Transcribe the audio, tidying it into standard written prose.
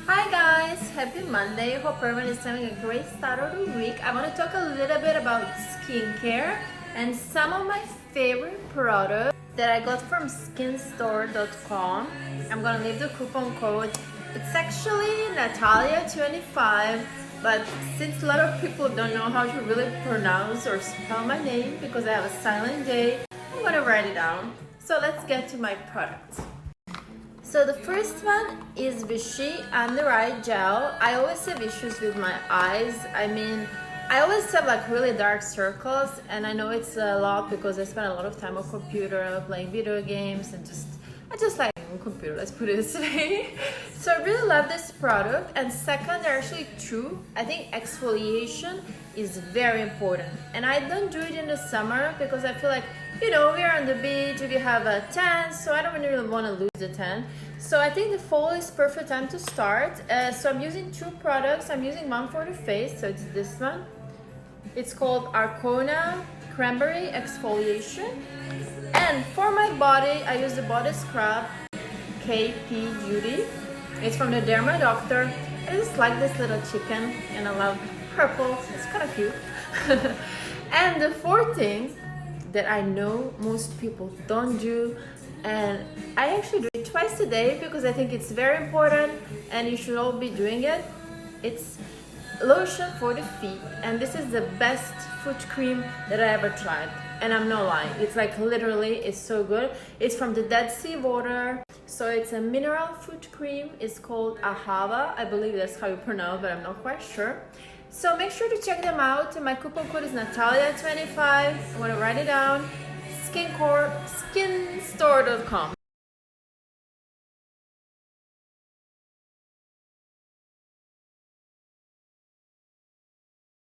Hi guys, happy Monday. Hope everyone is having a great start of the week. I want to talk a little bit about skincare and some of my favorite products that I got from Skinstore.com. I'm gonna leave the coupon code. It's actually Natalia25, but since a lot of people don't know how to really pronounce or spell my name because I have a silent J, I'm gonna write it down. So let's get to my products. So the first one is Vichy Under Eye Gel. I always have issues with my eyes. I always have like really dark circles, and I know it's a lot because I spend a lot of time on computer playing video games and I just like on computer, let's put it this way. So I really love this product. And second, they're actually true. I think exfoliation is very important, and I don't do it in the summer because I feel like, you know, we're on the beach, we have a tan, so I don't really want to lose the tan. So I think the fall is perfect time to start. So I'm using two products. I'm using one for the face, so it's this one. It's called ARCONA Cranberry Exfoliation. And for my body, I use the body scrub KP Duty. It's from the DERMAdoctor. I just like this little chicken, and I love purple. It's kind of cute. And the fourth thing that I know most people don't do, and I actually do it twice a day because I think it's very important and you should all be doing it. It's lotion for the feet, and this is the best foot cream that I ever tried, and I'm not lying. It's like literally, it's so good. It's from the Deadsea water, so it's a mineral foot cream. It's called AHAVA. I believe that's how you pronounce, but I'm not quite sure. So make sure to check them out. My coupon code is Natalia25. I want to write it down. Skinstore.com.